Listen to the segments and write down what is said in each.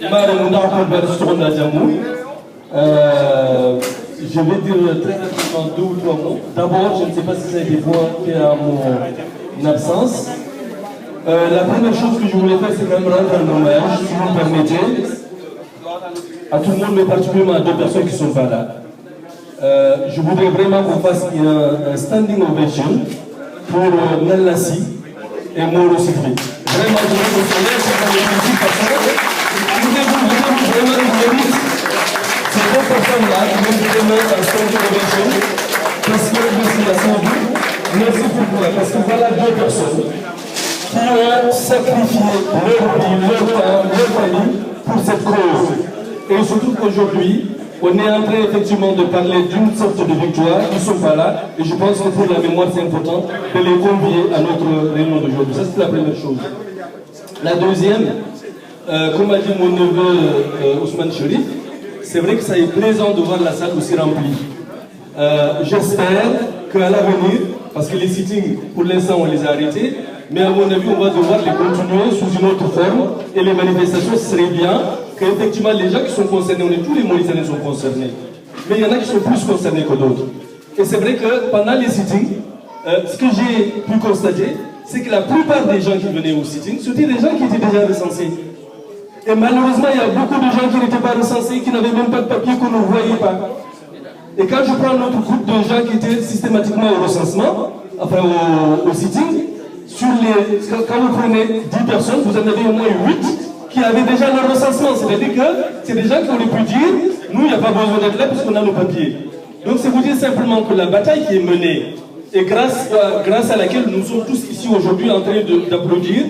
Je vais dire très rapidement 2 ou 3 mots. D'abord, je ne sais pas si ça a été fait à mon absence. La première chose que je voulais faire, c'est quand même rendre un hommage, si vous me permettez, à tout le monde, mais particulièrement à 2 personnes qui ne sont pas là. Je voudrais vraiment qu'on fasse un standing ovation pour Nallassi et Moro Sikri. Vraiment, je veux vous dire, c'est pour les musiques parce que vraiment une mérite. Ces 2 personnes-là qui vont vraiment un standing ovation parce que merci à Sambou. Merci pourquoi. Parce que voilà 2 personnes qui ont sacrifié leur vie, leur temps, leur famille pour cette cause. Et surtout qu'aujourd'hui, on est en train effectivement de parler d'une sorte de victoire, ils ne sont pas là, et je pense que pour la mémoire c'est important de les convier à notre réunion d'aujourd'hui. Ça c'est la première chose. La deuxième, comme a dit mon neveu Ousmane Chérif, c'est vrai que ça est plaisant de voir la salle aussi remplie. J'espère qu'à l'avenir, parce que les sittings pour l'instant on les a arrêtés, mais à mon avis on va devoir les continuer sous une autre forme, et les manifestations ce serait bien qu'effectivement les gens qui sont concernés, tous les Mauritaniens sont concernés, mais il y en a qui sont plus concernés que d'autres. Et c'est vrai que pendant les sittings, ce que j'ai pu constater, c'est que la plupart des gens qui venaient au sitting, c'était des gens qui étaient déjà recensés. Et malheureusement, il y a beaucoup de gens qui n'étaient pas recensés, qui n'avaient même pas de papier, qu'on ne voyait pas. Et quand je prends notre groupe de gens qui étaient systématiquement au recensement, enfin au sitting, quand vous prenez 10 personnes, vous en avez au moins 8 qui avaient déjà leur recensement. C'est-à-dire que c'est des gens qui auraient pu dire, nous, il n'y a pas besoin d'être là puisqu'on a nos papiers. Donc c'est vous dire simplement que la bataille qui est menée, et grâce à laquelle nous sommes tous ici aujourd'hui en train d'applaudir,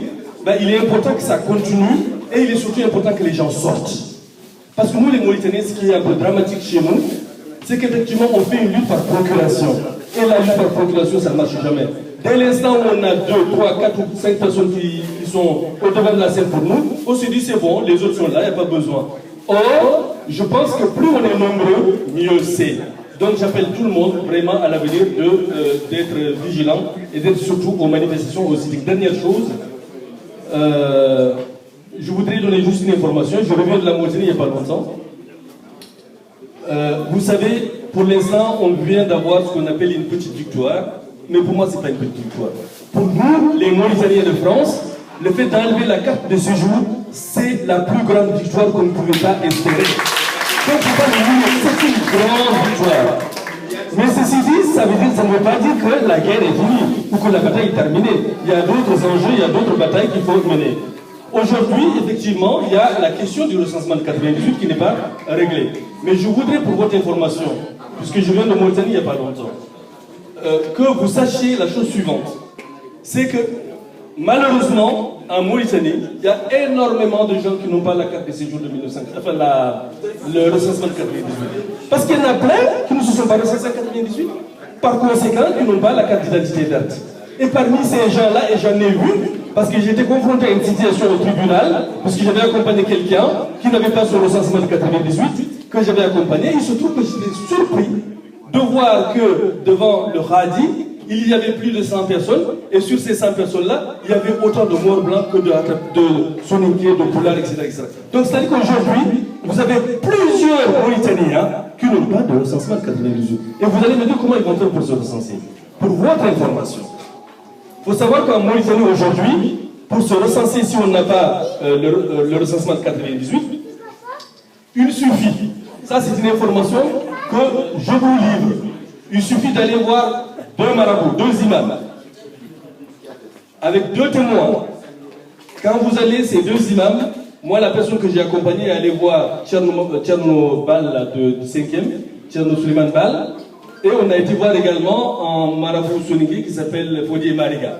ben, il est important que ça continue, et il est surtout important que les gens sortent. Parce que nous, les Mauritaniens, ce qui est un peu dramatique chez nous, c'est qu'effectivement, on fait une lutte par procuration. Et la lutte par procuration, ça ne marche jamais. Dès l'instant où on a 2, 3, 4 ou 5 personnes qui sont au devant de la scène pour nous, on se dit c'est bon, les autres sont là, il n'y a pas besoin. Or, je pense que plus on est nombreux, mieux c'est. Donc j'appelle tout le monde vraiment à l'avenir d'être vigilant et d'être surtout aux manifestations aussi. Dernière chose, je voudrais donner juste une information. Je reviens de la Mauritanie il n'y a pas longtemps. Vous savez, pour l'instant, on vient d'avoir ce qu'on appelle une petite victoire. Mais pour moi, ce n'est pas une petite victoire. Pour nous, les Mauritaniens de France, le fait d'enlever la carte de séjour, c'est la plus grande victoire qu'on ne pouvait pas espérer. Donc, c'est une grande victoire. Mais ceci dit, ça ne veut pas dire que la guerre est finie ou que la bataille est terminée. Il y a d'autres enjeux, il y a d'autres batailles qu'il faut mener. Aujourd'hui, effectivement, il y a la question du recensement de 98 qui n'est pas réglée. Mais je voudrais, pour votre information, puisque je viens de Mauritanie il n'y a pas longtemps, que vous sachiez la chose suivante. C'est que, malheureusement, en Mauritanie, il y a énormément de gens qui n'ont pas la carte de séjour de 1998, enfin le recensement de 98. Parce qu'il y en a plein qui ne se sont pas recensés en 98, par conséquent, qui n'ont pas la carte d'identité verte. Et parmi ces gens-là, et j'en ai vu, parce que j'étais confronté à une situation au tribunal, parce que j'avais accompagné quelqu'un qui n'avait pas son recensement de 98, que j'avais accompagné, il se trouve que j'étais surpris de voir que devant le Radi, il y avait plus de 100 personnes, et sur ces 100 personnes-là, il y avait autant de morts blancs que de soninké, de poulards, etc., etc. Donc c'est-à-dire qu'aujourd'hui, vous avez plusieurs Mauritaniens qui n'ont pas de recensement de 98. Et vous allez me dire comment ils vont faire pour se recenser. Pour votre information, il faut savoir qu'en Mauritanie aujourd'hui, pour se recenser, si on n'a pas le recensement de 98, il suffit, ça c'est une information que je vous livre, il suffit d'aller voir 2 marabouts, 2 imams, avec 2 témoins. Quand vous allez, ces 2 imams, moi la personne que j'ai accompagnée est allée voir Tcherno Bal de 5e, Tcherno Suleiman Bal, et on a été voir également un marabout soninké qui s'appelle Fodié Mariga.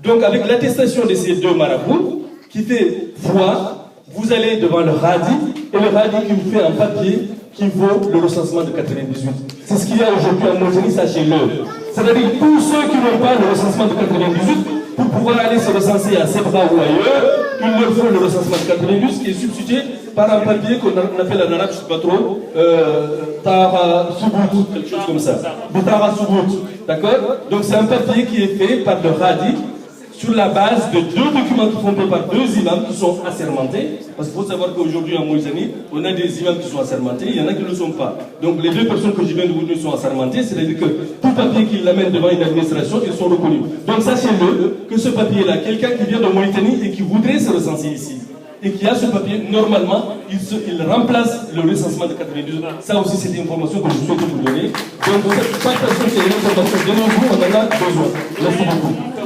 Donc avec l'attestation de ces 2 marabouts, qui fait foi, vous allez devant le Radi, et le Radi qui vous fait un papier qui vaut le recensement de 98. C'est ce qu'il y a aujourd'hui en Mauritanie, sachez-le. C'est-à-dire tous ceux qui n'ont pas le recensement de 98, pour pouvoir aller se recenser à Sebra ou ailleurs, il leur faut le recensement de 98 qui est substitué par un papier qu'on appelle en arabe, je ne sais pas trop, Tara Soubout, quelque chose comme ça. Tara Soubout, d'accord? Donc c'est un papier qui est fait par le Radi, sur la base de 2 documents qui sont faits par 2 imams qui sont assermentés. Parce qu'il faut savoir qu'aujourd'hui en Mauritanie, on a des imams qui sont assermentés, il y en a qui ne le sont pas. Donc les 2 personnes que je viens de vous dire sont assermentées, c'est-à-dire que tout papier qu'ils l'amènent devant une administration, ils sont reconnus. Donc sachez-le que ce papier-là, quelqu'un qui vient de Mauritanie et qui voudrait se recenser ici, et qui a ce papier, normalement, il remplace le recensement de 92. Ça aussi, c'est une information que je souhaite vous donner. Donc, chaque personne qui a une information, donnez-vous, on en a besoin. Merci beaucoup.